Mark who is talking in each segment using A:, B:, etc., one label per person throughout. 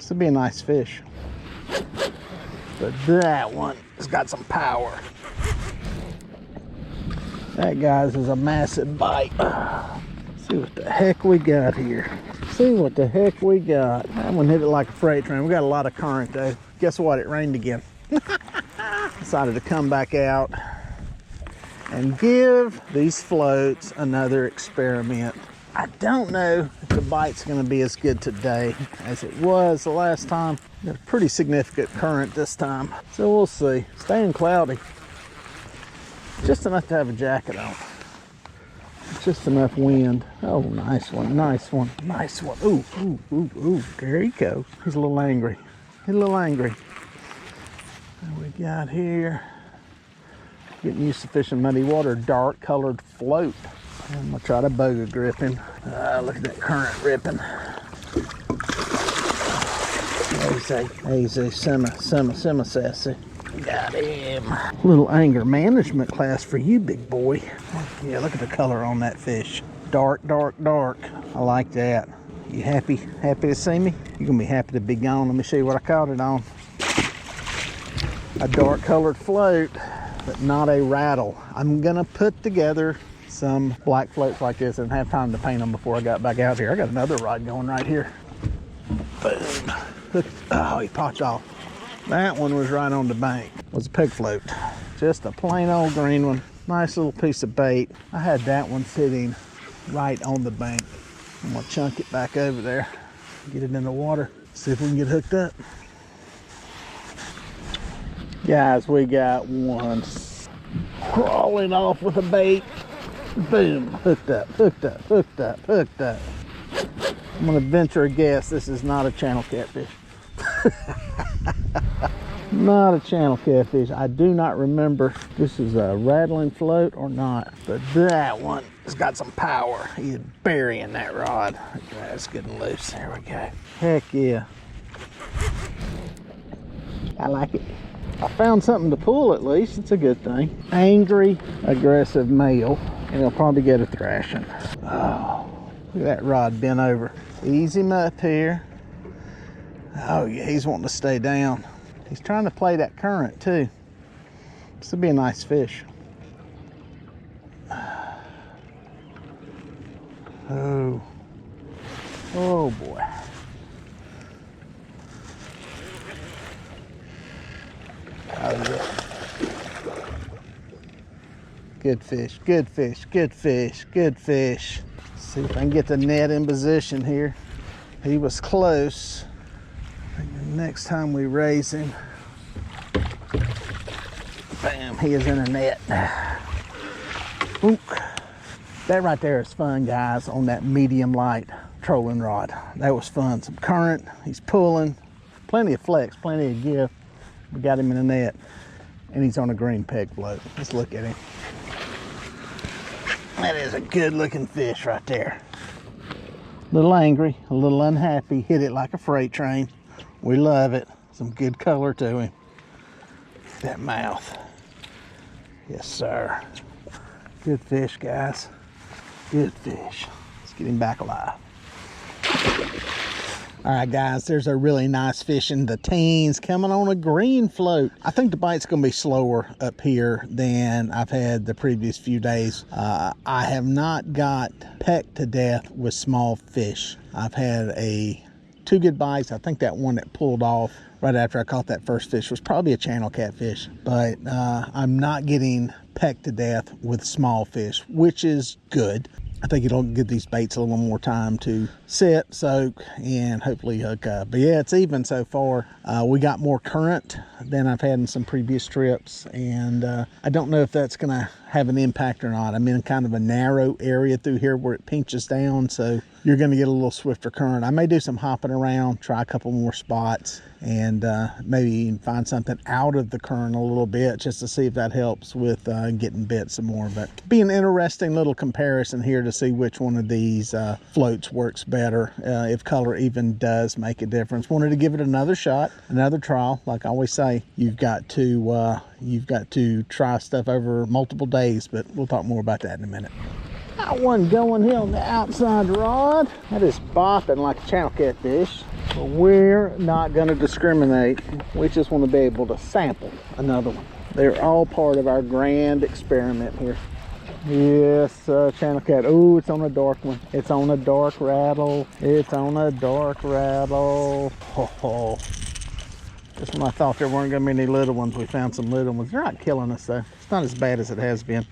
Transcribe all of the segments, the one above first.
A: This would be a nice fish. But that one has got some power. That, guys, is a massive bite. See what the heck we got here. See what the heck we got. That one hit it like a freight train. We got a lot of current though. Guess what? It rained again. Decided to come back out and give these floats another experiment. I don't know if the bite's going to be as good today as it was the last time. Got a pretty significant current this time, so we'll see. Staying cloudy. Just enough to have a jacket on. Just enough wind. Oh, nice one, nice one, nice one. Ooh, ooh, ooh, ooh. There he goes. He's a little angry. He's a little angry. What we got here? Getting used to fishing muddy water. Dark colored float. I'm gonna try to boga grip him. Look at that current ripping. Easy, simmer, sassy. Got him. Little anger management class for you, big boy. Yeah, look at the color on that fish. Dark, dark, dark. I like that. You happy to see me? You're gonna be happy to be gone. Let me show you what I caught it on. A dark colored float, but not a rattle. I'm gonna put together some black floats like this and have time to paint them before I got back out here. I got another rod going right here. Boom. Oh, he popped off. That one was right on the bank. It was a peg float. Just a plain old green one. Nice little piece of bait. I had that one sitting right on the bank. I'm gonna chunk it back over there, get it in the water, see if we can get hooked up. Guys, we got one crawling off with a bait. Boom, hooked up, hooked up, hooked up, hooked up. I'm gonna venture a guess this is not a channel catfish. Not a channel catfish. I do not remember if this is a rattling float or not, but that one has got some power. He's burying that rod. That's getting loose. There we go. Heck yeah. I like it. I found something to pull at least. It's a good thing. Angry, aggressive male, and he'll probably get a thrashing. Oh, look at that rod bent over. Ease him up here. Oh yeah, he's wanting to stay down. He's trying to play that current too. This would be a nice fish. Oh, oh boy. Oh yeah. Good fish, good fish, good fish, good fish. Let's see if I can get the net in position here. He was close. Next time we raise him, bam, he is in a net. Oop. That right there is fun, guys, on that medium light trolling rod. That was fun. Some current, he's pulling, plenty of flex, plenty of give. We got him in a net, and he's on a green peg float. Let's look at him. That is a good looking fish right there. A little angry, a little unhappy, hit it like a freight train. We love it. Some good color to him. That mouth. Yes, sir. Good fish, guys. Good fish. Let's get him back alive. All right, guys, there's a really nice fish in the teens coming on a green float. I think the bite's gonna be slower up here than I've had the previous few days. I have not got pecked to death with small fish. I've had two good bites. I think that one that pulled off right after I caught that first fish was probably a channel catfish, but I'm not getting pecked to death with small fish, which is good. I think it'll give these baits a little more time to sit, soak, and hopefully hook up. But yeah, it's even so far. We got more current than I've had in some previous trips, and I don't know if that's gonna have an impact or not. I'm in kind of a narrow area through here where it pinches down, so you're gonna get a little swifter current. I may do some hopping around, try a couple more spots, and maybe even find something out of the current a little bit just to see if that helps with getting bit some more. But be an interesting little comparison here to see which one of these floats works better, if color even does make a difference. Wanted to give it another shot, another trial. Like I always say, you've got to try stuff over multiple days, but we'll talk more about that in a minute. That one going here on the outside rod. That is bopping like a channel catfish. But we're not going to discriminate. We just want to be able to sample another one. They're all part of our grand experiment here. Yes, channel cat. Oh, it's on a dark one. It's on a dark rattle. It's on a dark rattle. Ho, ho. Just when I thought there weren't going to be any little ones, we found some little ones. They're not killing us though. It's not as bad as it has been.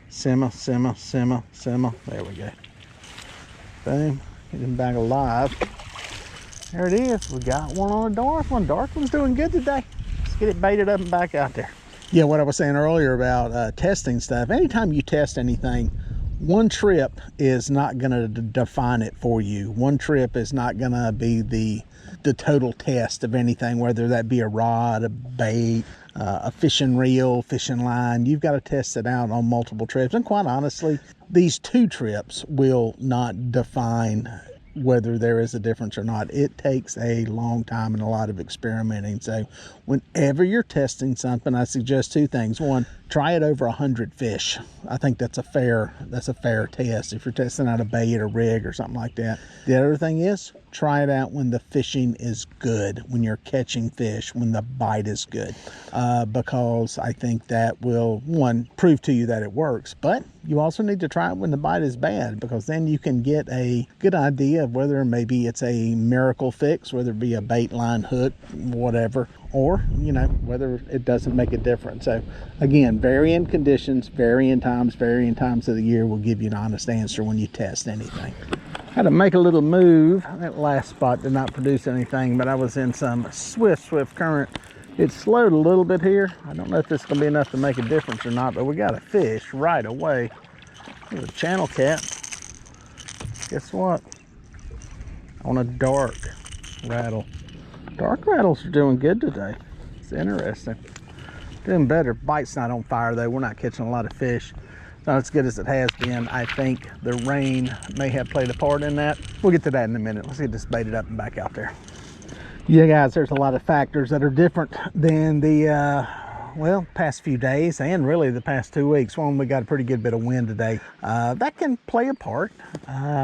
A: Simmer, simmer, simmer, simmer. There we go. Boom. Get him back alive. There it is. We got one on a dark one. Dark one's doing good today. Let's get it baited up and back out there. Yeah, what I was saying earlier about testing stuff. Anytime you test anything, one trip is not going to define it for you. One trip is not going to be the total test of anything, whether that be a rod, a bait, a fishing reel, fishing line. You've got to test it out on multiple trips. And quite honestly, these 2 trips will not define whether there is a difference or not. It takes a long time and a lot of experimenting. So whenever you're testing something, I suggest 2 things. One, try it over 100 fish. I think that's a fair test if you're testing out a bait or rig or something like that. The other thing is, try it out when the fishing is good, when you're catching fish, when the bite is good, because I think that will, one, prove to you that it works, but you also need to try it when the bite is bad, because then you can get a good idea of whether maybe it's a miracle fix, whether it be a bait, line, hook, whatever, or, you know, whether it doesn't make a difference. So again, varying conditions, varying times of the year will give you an honest answer when you test anything. Had to make a little move. That last spot did not produce anything, but I was in some swift current. It slowed a little bit here. I don't know if this is gonna be enough to make a difference or not, but we got a fish right away. There's a channel cat. Guess what? On a dark rattle. Dark rattles are doing good today. It's interesting. Doing better. Bite's not on fire though. We're not catching a lot of fish. Not as good as it has been. I think the rain may have played a part in that. We'll get to that in a minute. Let's get this baited up and back out there. Yeah, guys, there's a lot of factors that are different than the well, past few days and really the past 2 weeks. One, we got a pretty good bit of wind today. That can play a part.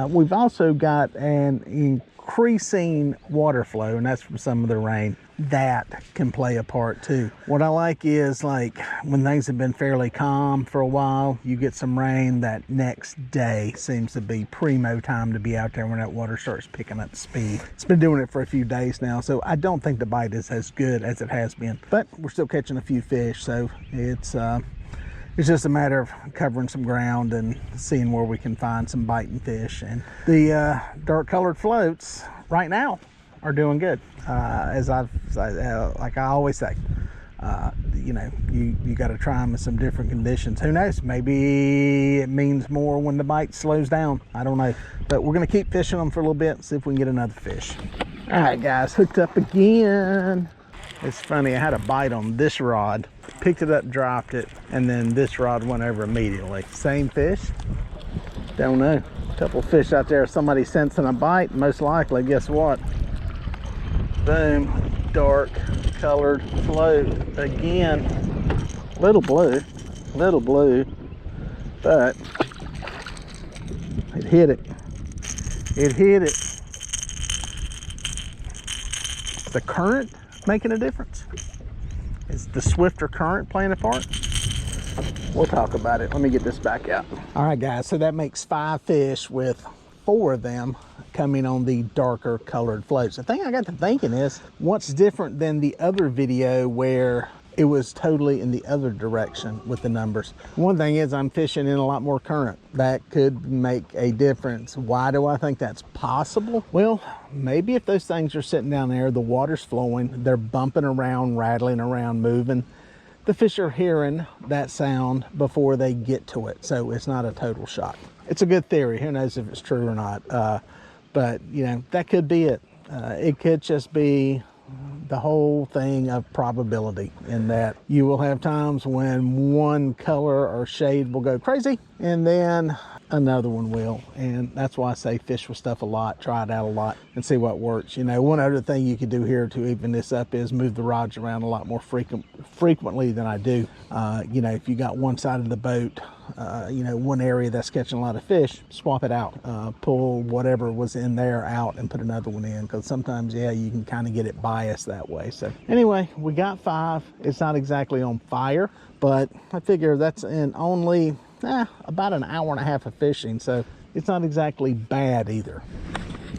A: We've also got an increasing water flow, and that's from some of the rain. That can play a part too. What I like is, like, when things have been fairly calm for a while, you get some rain, that next day seems to be primo time to be out there when that water starts picking up speed. It's been doing it for a few days now, so I don't think the bite is as good as it has been, but we're still catching a few fish, so it's just a matter of covering some ground and seeing where we can find some biting fish. And the dark colored floats right now are doing good. Like I always say, you know, you got to try them in some different conditions. Who knows? Maybe it means more when the bite slows down. I don't know. But we're going to keep fishing them for a little bit and see if we can get another fish. All right, guys, hooked up again. It's funny, I had a bite on this rod, picked it up, dropped it, and then this rod went over immediately. Same fish? Don't know. A couple of fish out there, somebody sensing a bite, most likely. Guess what? Boom, dark colored float again. Little blue, but it hit it. It hit it. The current making a difference? Is the swifter current playing a part? We'll talk about it. Let me get this back out. All right, guys, so that makes 5 fish with 4 of them coming on the darker colored floats. The thing I got to thinking is, what's different than the other video where it was totally in the other direction with the numbers? One thing is, I'm fishing in a lot more current. That could make a difference. Why do I think that's possible? Well, maybe if those things are sitting down there, the water's flowing, they're bumping around, rattling around, moving. The fish are hearing that sound before they get to it, so it's not a total shock. It's a good theory. Who knows if it's true or not? But, you know, that could be it. It could just be the whole thing of probability, in that you will have times when one color or shade will go crazy, and then another one will. And that's why I say fish with stuff a lot, try it out a lot, and see what works. You know, one other thing you could do here to even this up is move the rods around a lot more frequently than I do. You know, if you got one side of the boat, you know, one area that's catching a lot of fish, swap it out. Pull whatever was in there out and put another one in, because sometimes, yeah, you can kind of get it biased that way. So anyway, we got 5. It's not exactly on fire, but I figure that's in only about an hour and a half of fishing, so it's not exactly bad either.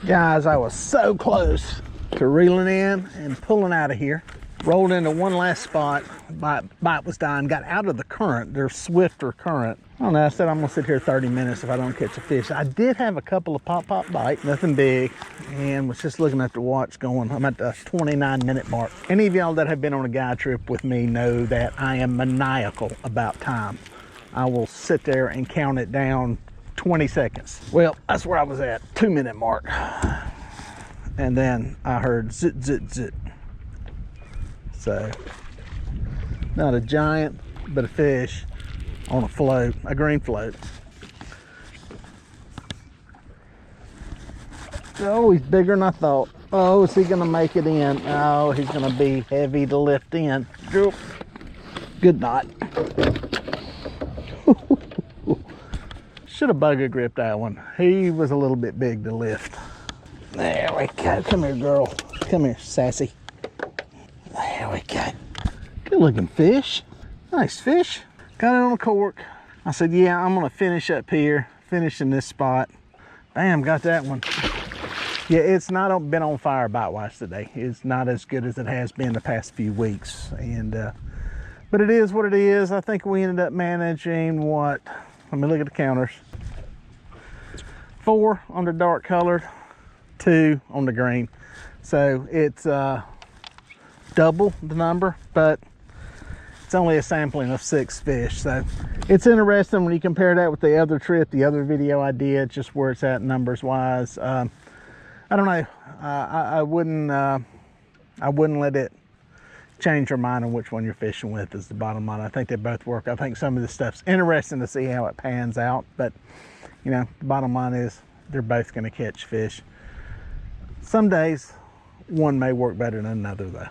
A: Guys, I was so close to reeling in and pulling out of here. Rolled into one last spot. Bite was dying. Got out of the current. There's swifter current. I don't know. I said I'm gonna sit here 30 minutes if I don't catch a fish. I did have a couple of pop bites, nothing big, and was just looking at the watch going, I'm at the 29-minute mark. Any of y'all that have been on a guide trip with me know that I am maniacal about time. I will sit there and count it down 20 seconds. Well, that's where I was at, 2-minute mark. And then I heard zit, zit, zit. So, not a giant, but a fish on a float, a green float. Oh, he's bigger than I thought. Oh, is he gonna make it in? Oh, he's gonna be heavy to lift in. Good knot. Should have bugger gripped that one. He was a little bit big to lift. There we go. Come here, girl. Come here, sassy. There we go. Good looking fish. Nice fish. Got it on a cork. I said, yeah, I'm gonna finish up here. Finish in this spot. Bam, got that one. Yeah, it's not been on fire bite-wise today. It's not as good as it has been the past few weeks. And but it is what it is. I think we ended up managing what? Let me look at the counters. 4 on the dark colored, 2 on the green. So it's double the number, but it's only a sampling of 6 fish. So it's interesting when you compare that with the other trip, the other video I did, just where it's at numbers wise. I don't know. I wouldn't let it change your mind on which one you're fishing with, is the bottom line. I think they both work. I think some of this stuff's interesting to see how it pans out, but you know, the bottom line is they're both going to catch fish. Some days one may work better than another though.